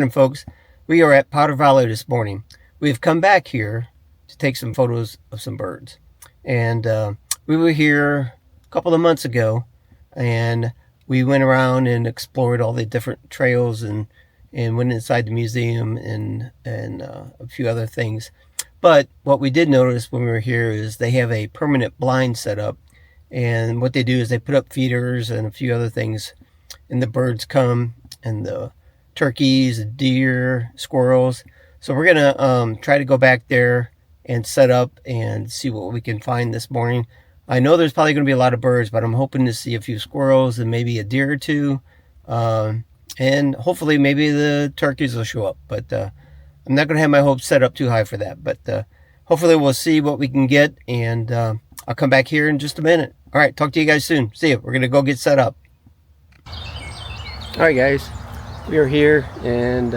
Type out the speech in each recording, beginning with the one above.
And folks, we are at Powder Valley this morning. We've come back here to take some photos of some birds. And we were here a couple of months ago, and we went around and explored all the different trails and went inside the museum and a few other things. But what we did notice when we were here is they have a permanent blind set up. And what they do is they put up feeders and a few other things, and the birds come, and the turkeys, deer, squirrels. So we're gonna try to go back there and set up and see what we can find this morning. I know there's probably going to be a lot of birds, but I'm hoping to see a few squirrels and maybe a deer or two, and hopefully maybe the turkeys will show up. But I'm not going to have my hopes set up too high for that. But hopefully we'll see what we can get, and I'll come back here in just a minute. All right, talk to you guys soon. See you. We're going to go get set up. All right, guys. We are here, and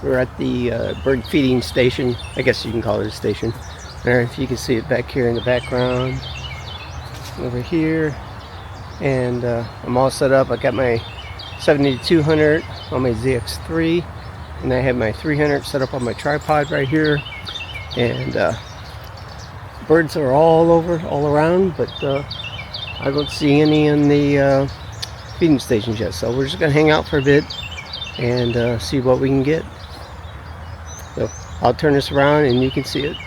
we're at the bird feeding station. I guess you can call it a station. There, if you can see it back here in the background, over here. And I'm all set up. I got my 7200 on my ZX3, and I have my 300 set up on my tripod right here. And birds are all around, but I don't see any in the feeding stations yet. So we're just gonna hang out for a bit and see what we can get. So I'll turn this around and you can see it.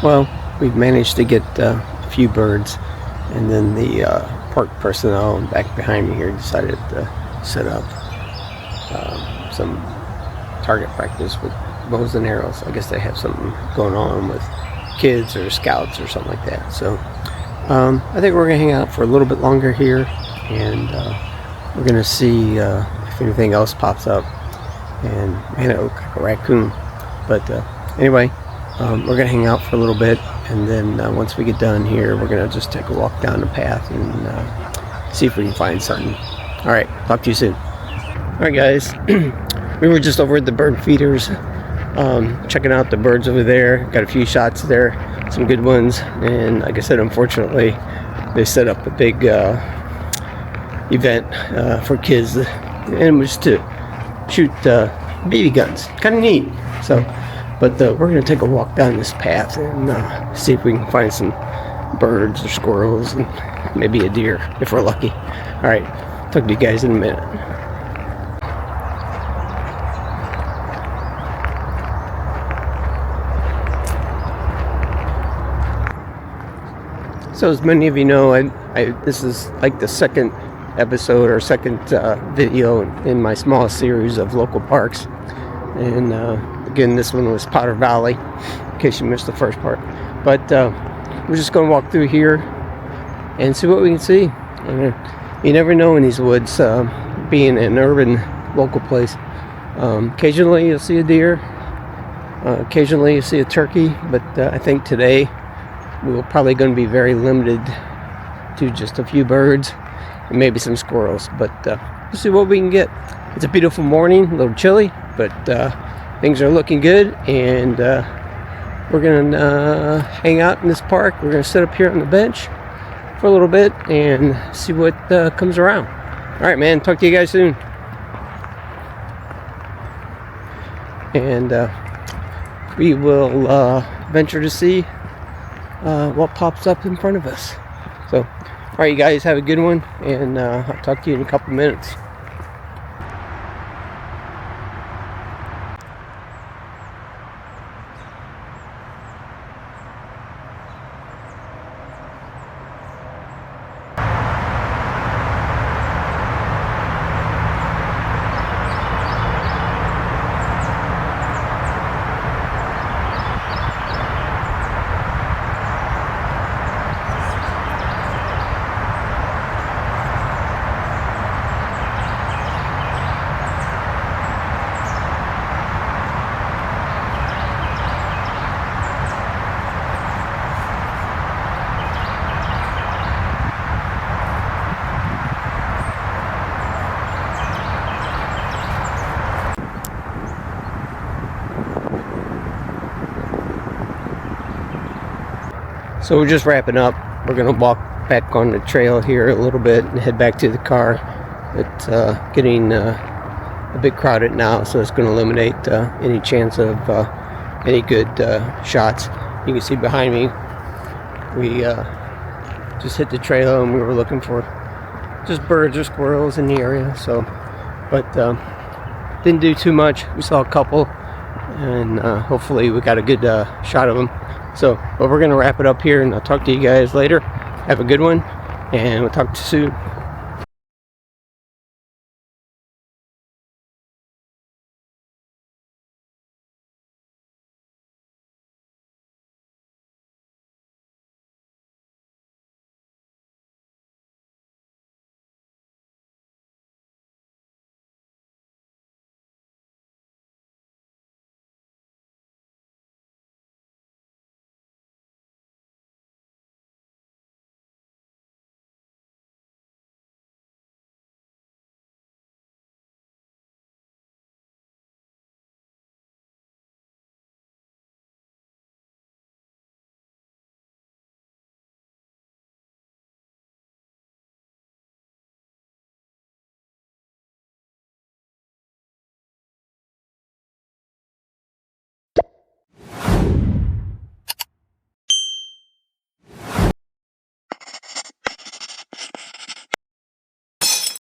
Well, we've managed to get a few birds, and then the park personnel back behind me here decided to set up some target practice with bows and arrows. I guess they have something going on with kids or scouts or something like that. So I think we're gonna hang out for a little bit longer here, and we're gonna see if anything else pops up. And man, it looked like a raccoon. But anyway, we're gonna hang out for a little bit, and then once we get done here, we're gonna just take a walk down the path and see if we can find something. All right, talk to you soon. All right, guys. We were just over at the bird feeders, checking out the birds over there. Got a few shots there, some good ones. And like I said, unfortunately, they set up a big event for kids, and it was to shoot BB guns. Kind of neat. So, but we're gonna take a walk down this path and see if we can find some birds or squirrels and maybe a deer if we're lucky. All right, talk to you guys in a minute. So as many of you know, this is like the second episode or second video in my small series of local parks. And again, this one was Potter Valley, in case you missed the first part. But we're just going to walk through here and see what we can see. You never know in these woods, being an urban local place. Occasionally you'll see a deer, occasionally you'll see a turkey, but I think today we're probably going to be very limited to just a few birds and maybe some squirrels. But we'll see what we can get. It's a beautiful morning, a little chilly, but things are looking good, and we're gonna hang out in this park. We're gonna sit up here on the bench for a little bit and see what comes around. All right, man, talk to you guys soon. And we will venture to see what pops up in front of us. So, all right, you guys have a good one, and I'll talk to you in a couple minutes. So we're just wrapping up. We're gonna walk back on the trail here a little bit and head back to the car. It's getting a bit crowded now, so it's going to eliminate any chance of any good shots. You can see behind me, we just hit the trail and we were looking for just birds or squirrels in the area. So, but didn't do too much. We saw a couple, and hopefully we got a good shot of them. So, but we're going to wrap it up here, and I'll talk to you guys later. Have a good one, and we'll talk to you soon.